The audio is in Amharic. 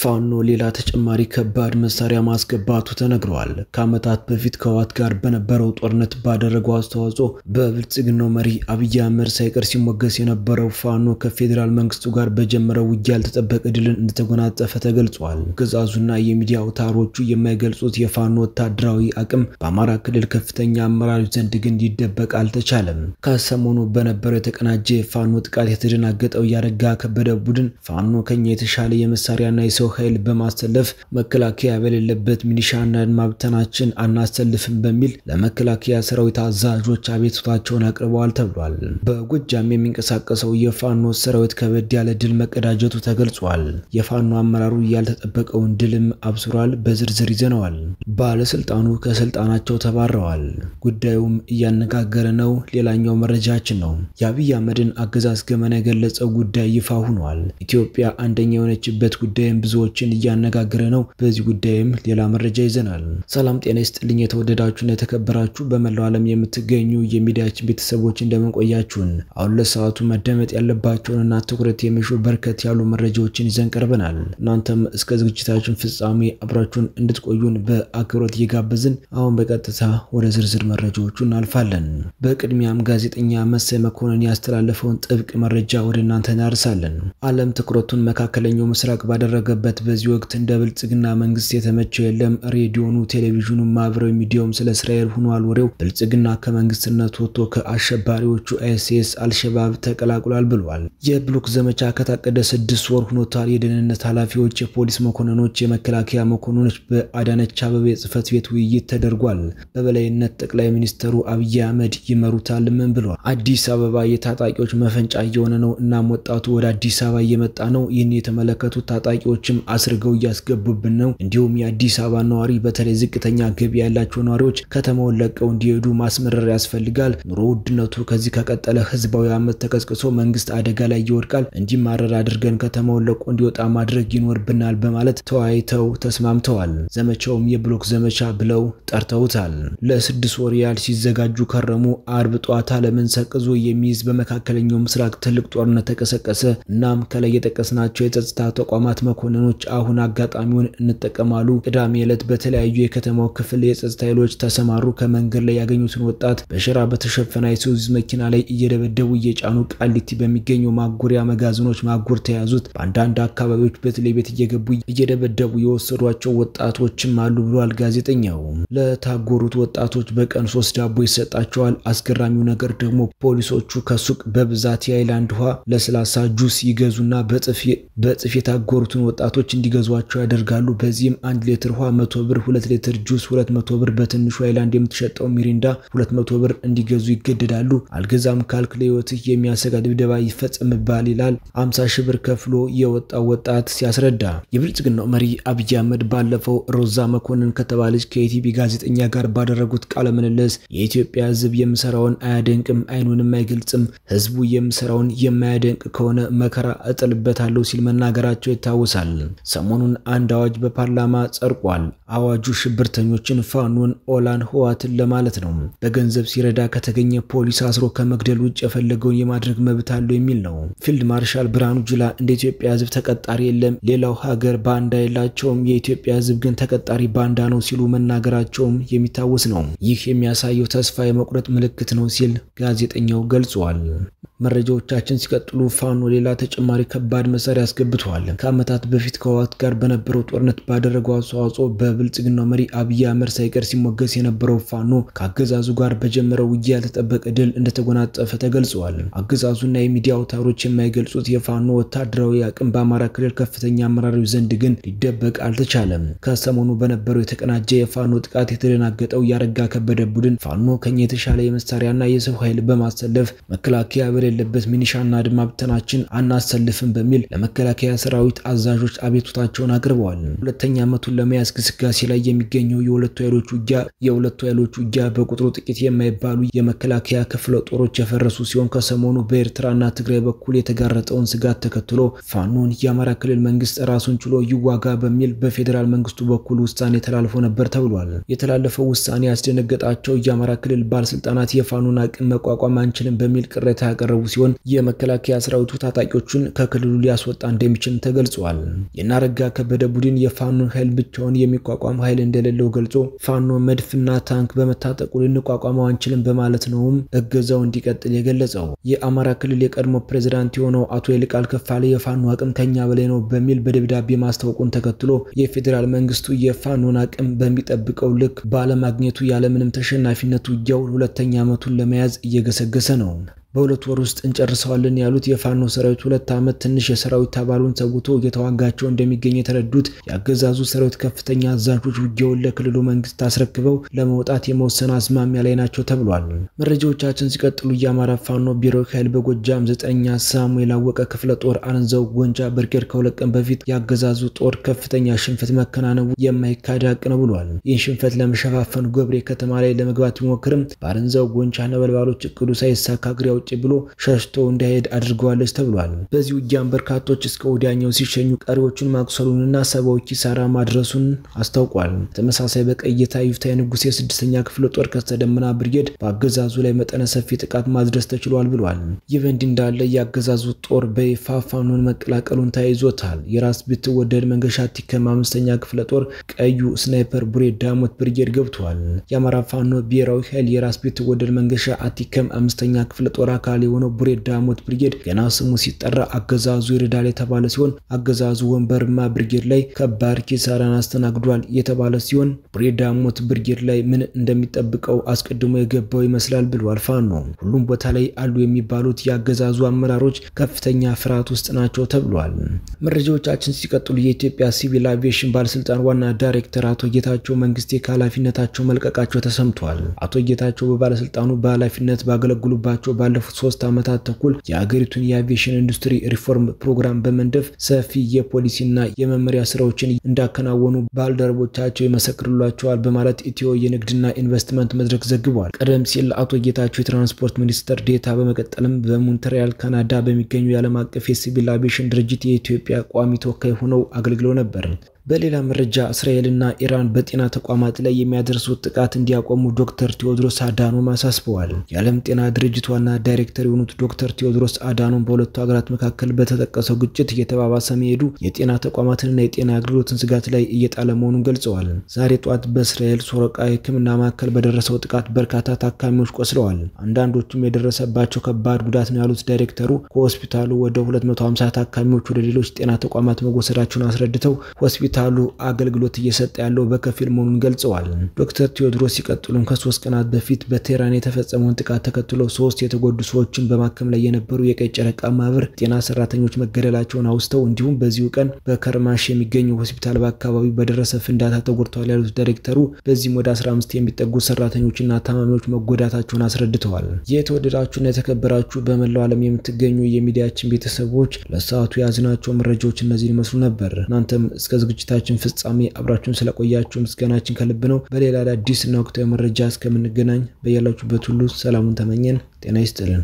ፋኖ ሌላ ተጨማሪ ከባድ መሳሪያ ማስገባቱ ተነግሯል። ከዓመታት በፊት ከዋት ጋር በነበረው ጦርነት ባደረገው አስተዋጽኦ በብልጽግናው መሪ አብይ አህመድ ሳይቀር ሲሞገስ የነበረው ፋኖ ከፌደራል መንግስቱ ጋር በጀመረው ውጊያ ያልተጠበቀ ድልን እንደተጎናጸፈ ተገልጿል። ግዛዙና የሚዲያ አውታሮቹ የማይገልጹት የፋኖ ወታደራዊ አቅም በአማራ ክልል ከፍተኛ አመራሮች ዘንድ ግን ሊደበቅ አልተቻለም። ከሰሞኑ በነበረው የተቀናጀ የፋኖ ጥቃት የተደናገጠው ያረጋ ከበደ ቡድን ፋኖ ከኛ የተሻለ የመሳሪያና የሰው ኃይል በማስተለፍ መከላከያ በሌለበት ሚሊሻና ማብተናችን አናስተልፍም በሚል ለመከላከያ ሰራዊት አዛዦች አቤቱታቸውን አቅርበዋል ተብሏል። በጎጃም የሚንቀሳቀሰው የፋኖ ሰራዊት ከበድ ያለ ድል መቀዳጀቱ ተገልጿል። የፋኖ አመራሩ ያልተጠበቀውን ድልም አብስሯል። በዝርዝር ይዘነዋል። ባለስልጣኑ ከስልጣናቸው ተባረዋል። ጉዳዩም እያነጋገረ ነው። ሌላኛው መረጃችን ነው። የአብይ አህመድን አገዛዝ ገመና የገለጸው ጉዳይ ይፋ ሆኗል። ኢትዮጵያ አንደኛ የሆነችበት ጉዳይም ብዙዎችን እያነጋገረ ነው። በዚህ ጉዳይም ሌላ መረጃ ይዘናል። ሰላም ጤና ይስጥልኝ የተወደዳችሁና የተከበራችሁ በመላው ዓለም የምትገኙ የሚዲያችን ቤተሰቦች እንደምን ቆያችሁን? አሁን ለሰዓቱ መደመጥ ያለባቸውንና ትኩረት የሚሹ በርከት ያሉ መረጃዎችን ይዘን ቀርበናል። እናንተም እስከ ዝግጅታችን ፍጻሜ አብራችሁን እንድትቆዩን በአክብሮት እየጋበዝን አሁን በቀጥታ ወደ ዝርዝር መረጃዎቹ እናልፋለን። በቅድሚያም ጋዜጠኛ መሰይ መኮንን ያስተላለፈውን ጥብቅ መረጃ ወደ እናንተ እናርሳለን። ዓለም ትኩረቱን መካከለኛው ምስራቅ ባደረገበት በዚህ ወቅት እንደ ብልጽግና መንግስት የተመቸው የለም። ሬዲዮኑ፣ ቴሌቪዥኑ፣ ማህበራዊ ሚዲያውም ስለ እስራኤል ሆኗል ወሬው። ብልጽግና ከመንግስትነት ወጥቶ ከአሸባሪዎቹ አይኤስ አልሸባብ ተቀላቅሏል ብሏል። የብሎክ ዘመቻ ከታቀደ 6 ወር ሆኖታል። የደህንነት ኃላፊዎች፣ የፖሊስ መኮንኖች፣ የመከላከያ መኮንኖች በአዳነች አቤቤ ጽህፈት ቤት ውይይት ተደርጓል። በበላይነት ጠቅላይ ሚኒስትሩ አብይ አህመድ ይመሩታል ምን ብሏል። አዲስ አበባ የታጣቂዎች መፈንጫ እየሆነ ነው። እናም ወጣቱ ወደ አዲስ አበባ እየመጣ ነው። ይህን የተመለከቱ ታጣቂዎችም አስርገው ያስገቡብን ነው። እንዲሁም የአዲስ አበባ ነዋሪ በተለይ ዝቅተኛ ገቢ ያላቸው ነዋሪዎች ከተማውን ለቀው እንዲሄዱ ማስመረር ያስፈልጋል። ኑሮ ውድነቱ ከዚህ ከቀጠለ ህዝባዊ አመት ተቀስቅሶ መንግስት አደጋ ላይ ይወድቃል። እንዲማረር አድርገን ከተማውን ለቆ እንዲወጣ ማድረግ ይኖርብናል በማለት ተወያይተው ተስማምተዋል። ዘመቻውም የብሎክ ዘመቻ ብለው ጠርተውታል። ለ6 ወር ያህል ሲዘጋጁ ከረሙ። አርብ ጧት ዓለምን ሰቅዞ የሚይዝ በመካከለኛው ምስራቅ ትልቅ ጦርነት ተቀሰቀሰ። እናም ከላይ የጠቀስናቸው የጸጥታ ተቋማት መኮንኖች አሁን አጋጣሚውን እንጠቀማሉ። ቅዳሜ ዕለት በተለያዩ የከተማው ክፍል የጸጥታ ኃይሎች ተሰማሩ። ከመንገድ ላይ ያገኙትን ወጣት በሸራ በተሸፈነ አይሱዙ መኪና ላይ እየደበደቡ እየጫኑ ቃሊቲ በሚገኙ ማጎሪያ መጋዘኖች ማጎር ተያዙት። በአንዳንድ አካባቢዎች በተለይ ቤት እየገቡ እየደበደቡ የወሰዷቸው ወጣቶችም አሉ ብሏል ጋዜጠኛው። ለታጎሩት ወጣቶች በቀን 3 ዳቦ ይሰጣቸዋል። አስገራሚው ነገር ደግሞ ፖሊሶቹ ከሱቅ በብዛት የአይላንድ ውሃ፣ ለስላሳ ጁስ ይገዙና በጥፍ የታጎሩትን ወጣቶች እንዲገዟቸው ያደርጋሉ። በዚህም 1 ሊትር ውሃ 100 ብር፣ 2 ሊትር ጁስ 200 ብር፣ በትንሹ አይላንድ የምትሸጠው ሚሪንዳ 200 ብር እንዲገዙ ይገደዳሉ። አልገዛም ካልክ ለህይወትህ የሚያሰጋ ድብደባ ይፈጸምብሃል ይላል 50 ሺህ ብር ከፍሎ የወጣው ወጣት ሲያስረዳ። የብልጽግናው መሪ አብይ አህመድ ባለፈው ሮዛ መኮንን ከተባለች ከኢቲቪ ጋዜጠኛ ጋር ባደረጉት ቃለ ምልልስ የኢትዮጵያ ህዝብ የምሰራውን አያደንቅም፣ አይኑንም አይገልጽም፣ ህዝቡ የምሰራውን የማያደንቅ ከሆነ መከራ እጥልበታለሁ ሲል መናገራቸው ይታወሳል። ሰሞኑን አንድ አዋጅ በፓርላማ ጸድቋል። አዋጁ ሽብርተኞችን፣ ፋኖን፣ ኦላን፣ ህዋትን ለማለት ነው። በገንዘብ ሲረዳ ከተገኘ ፖሊስ አስሮ ከመግደል ውጭ የፈለገውን የማድረግ መብት አለው የሚል ነው። ፊልድ ማርሻል ብርሃኑ ጁላ እንደ ኢትዮጵያ ህዝብ ተቀጣሪ የለም፣ ሌላው ሀገር ባንዳ የላቸውም፣ የኢትዮጵያ ህዝብ ግን ተቀጣሪ ባንዳ ነው ሲሉ መናገራቸውም የሚታወስ ነው። ይህ የሚያሳየው ተስፋ የመቁረጥ ምልክት ነው ሲል ጋዜጠኛው ገልጿል። መረጃዎቻችን ሲቀጥሉ ፋኖ ሌላ ተጨማሪ ከባድ መሳሪያ አስገብቷል። ከዓመታት በፊት ከዋት ጋር በነበረው ጦርነት ባደረገው አስተዋጽኦ በብልጽግናው መሪ አብይ አህመድ ሳይቀር ሲሞገስ የነበረው ፋኖ ከአገዛዙ ጋር በጀመረው ውጊያ ያልተጠበቀ ድል እንደተጎናጸፈ ተገልጿል። አገዛዙና የሚዲያ አውታሮች የማይገልጹት የፋኖ ወታደራዊ አቅም በአማራ ክልል ከፍተኛ አመራሮች ዘንድ ግን ሊደበቅ አልተቻለም። ከሰሞኑ በነበረው የተቀናጀ የፋኖ ጥቃት የተደናገጠው ያረጋ ከበደ ቡድን ፋኖ ከኛ የተሻለ የመሳሪያና የሰው ኃይል በማስተለፍ መከላከያ በሌለበት ሚሊሻና ማብተናችን አናስተልፍም በሚል ለመከላከያ ሰራዊት አዛዦች አቤቱታቸውን አቅርበዋል። ሁለተኛ ዓመቱን ለመያዝ ግስጋሴ ላይ የሚገኘው የሁለቱ ኃይሎች ውጊያ በቁጥሩ ጥቂት የማይባሉ የመከላከያ ክፍለ ጦሮች የፈረሱ ሲሆን ከሰሞኑ በኤርትራና ትግራይ በኩል የተጋረጠውን ስጋት ተከትሎ ፋኖን የአማራ ክልል መንግስት ራሱን ችሎ ይዋጋ በሚል በፌደራል መንግስቱ በኩል ውሳኔ ተላልፎ ነበር ተብሏል። የተላለፈው ውሳኔ ያስደነገጣቸው የአማራ ክልል ባለስልጣናት የፋኖን አቅም መቋቋም አንችልም በሚል ቅሬታ ያቀረቡ የቀረቡ ሲሆን የመከላከያ ሰራዊቱ ታጣቂዎቹን ከክልሉ ሊያስወጣ እንደሚችል ተገልጿል። የናረጋ ከበደ ቡድን የፋኖ ኃይል ብቻውን የሚቋቋም ኃይል እንደሌለው ገልጾ ፋኖ መድፍና ታንክ በመታጠቁ ልንቋቋመው አንችልም በማለት ነው እገዛው እንዲቀጥል የገለጸው። የአማራ ክልል የቀድሞ ፕሬዝዳንት የሆነው አቶ ይልቃል ከፋለ የፋኖ አቅም ከኛ በላይ ነው በሚል በደብዳቤ ማስታወቁን ተከትሎ የፌዴራል መንግስቱ የፋኖን አቅም በሚጠብቀው ልክ ባለማግኘቱ ያለምንም ተሸናፊነት ውጊያው ሁለተኛ ዓመቱን ለመያዝ እየገሰገሰ ነው። በሁለት ወር ውስጥ እንጨርሰዋለን ያሉት የፋኖ ሰራዊት 2 ዓመት ትንሽ የሰራዊት አባሉን ሰውቶ እየተዋጋቸው እንደሚገኝ የተረዱት ያገዛዙ ሰራዊት ከፍተኛ አዛዦች ውጊያውን ለክልሉ መንግስት አስረክበው ለመውጣት የመወሰን አዝማሚያ ላይ ናቸው ተብሏል። መረጃዎቻችን ሲቀጥሉ የአማራ ፋኖ ቢሮ ኃይል በጎጃም 9ኛ ሳሙኤል አወቀ ክፍለ ጦር አረንዛው ጎንቻ ብርጌድ ከሁለት ቀን በፊት ያገዛዙ ጦር ከፍተኛ ሽንፈት መከናነቡ የማይካድ ሀቅ ነው ብሏል። ይህን ሽንፈት ለመሸፋፈን ጎብሬ ከተማ ላይ ለመግባት ቢሞክርም በአረንዛው ጎንቻ ነበልባሎች እቅዱ ሳይሳካ ግሪያው ብሎ ሸሽቶ እንዳይሄድ አድርገዋለች ተብሏል። በዚህ ውጊያም በርካቶች እስከ ወዲያኛው ሲሸኙ ቀሪዎቹን ማክሰሉንና ሰባው ኪሳራ ማድረሱን አስታውቋል። ተመሳሳይ በቀይታ ይፍታይ ንጉሴ 6ኛ ክፍለ ጦር ከስተደመና ብርጌድ በአገዛዙ ላይ መጠነ ሰፊ ጥቃት ማድረስ ተችሏል ብሏል። ይህ በእንዲህ እንዳለ ያገዛዙ ጦር በይፋ ፋኖን መቀላቀሉን ተያይዞታል። የራስ ቢትወደድ መንገሻ አቲከም 5ኛ ክፍለ ጦር ቀዩ ስናይፐር ቡሬ ዳሞት ብርጌድ ገብቷል። የአማራ ፋኖ ብሔራዊ ኃይል የራስ ቢትወደድ መንገሻ አቲከም 5ኛ ክፍለ ጦር አካል የሆነው ቡሬ ዳሞት ብርጌድ ገና ስሙ ሲጠራ አገዛዙ ይረዳል የተባለ ሲሆን አገዛዙ ወንበርማ ብርጌድ ላይ ከባድ ኪሳራን አስተናግዷል የተባለ ሲሆን ቡሬ ዳሞት ብርጌድ ላይ ምን እንደሚጠብቀው አስቀድሞ የገባው ይመስላል ብሏል ፋኖ። ሁሉም ቦታ ላይ አሉ የሚባሉት ያገዛዙ አመራሮች ከፍተኛ ፍርሃት ውስጥ ናቸው ተብሏል። መረጃዎቻችን ሲቀጥሉ የኢትዮጵያ ሲቪል አቪዬሽን ባለስልጣን ዋና ዳይሬክተር አቶ ጌታቸው መንግስቴ ከኃላፊነታቸው መልቀቃቸው ተሰምቷል። አቶ ጌታቸው በባለስልጣኑ በኃላፊነት ባገለግሉባቸው ባለፉት 3 ዓመታት ተኩል የአገሪቱን የአቪዬሽን ኢንዱስትሪ ሪፎርም ፕሮግራም በመንደፍ ሰፊ የፖሊሲና የመመሪያ ስራዎችን እንዳከናወኑ ባልደረቦቻቸው ይመሰክሩላቸዋል በማለት ኢትዮ የንግድና ኢንቨስትመንት መድረክ ዘግቧል። ቀደም ሲል አቶ ጌታቸው የትራንስፖርት ሚኒስትር ዴታ በመቀጠልም በሞንትሪያል ካናዳ በሚገኙ የዓለም አቀፍ የሲቪል አቪዬሽን ድርጅት የኢትዮጵያ ቋሚ ተወካይ ሆነው አገልግለው ነበር። በሌላ መረጃ እስራኤልና ኢራን በጤና ተቋማት ላይ የሚያደርሱት ጥቃት እንዲያቆሙ ዶክተር ቴዎድሮስ አዳኖም አሳስበዋል። የዓለም ጤና ድርጅት ዋና ዳይሬክተር የሆኑት ዶክተር ቴዎድሮስ አዳኖም በሁለቱ ሀገራት መካከል በተጠቀሰው ግጭት እየተባባሰ መሄዱ የጤና ተቋማትንና የጤና አገልግሎትን ስጋት ላይ እየጣለ መሆኑን ገልጸዋል። ዛሬ ጧት በእስራኤል ሶሮቃ ሕክምና ማዕከል በደረሰው ጥቃት በርካታ ታካሚዎች ቆስለዋል። አንዳንዶቹም የደረሰባቸው ከባድ ጉዳት ነው ያሉት ዳይሬክተሩ ከሆስፒታሉ ወደ 250 ታካሚዎች ወደ ሌሎች ጤና ተቋማት መወሰዳቸውን አስረድተው ሆስፒታሉ አገልግሎት እየሰጠ ያለው በከፊል መሆኑን ገልጸዋል። ዶክተር ቴዎድሮስ ሲቀጥሉም ከ3 ቀናት በፊት በቴህራን የተፈጸመውን ጥቃት ተከትሎ 3 የተጎዱ ሰዎችን በማከም ላይ የነበሩ የቀይ ጨረቃ ማህበር ጤና ሰራተኞች መገደላቸውን አውስተው እንዲሁም በዚሁ ቀን በከርማሽ የሚገኘው ሆስፒታል በአካባቢው በደረሰ ፍንዳታ ተጎድተዋል ያሉት ዳይሬክተሩ በዚህም ወደ 15 የሚጠጉ ሰራተኞችና ታማሚዎች መጎዳታቸውን አስረድተዋል። የተወደዳችሁና የተከበራችሁ በመላው ዓለም የምትገኙ የሚዲያችን ቤተሰቦች ለሰዓቱ ያዝናቸው መረጃዎች እነዚህ ይመስሉ ነበር። እናንተም እስከ ዝግጅታችን ፍጻሜ አብራችሁን ስለቆያችሁ ምስጋናችን ከልብ ነው። በሌላ አዲስና ወቅታዊ መረጃ እስከምንገናኝ በያላችሁበት ሁሉ ሰላሙን ተመኘን። ጤና ይስጥልን።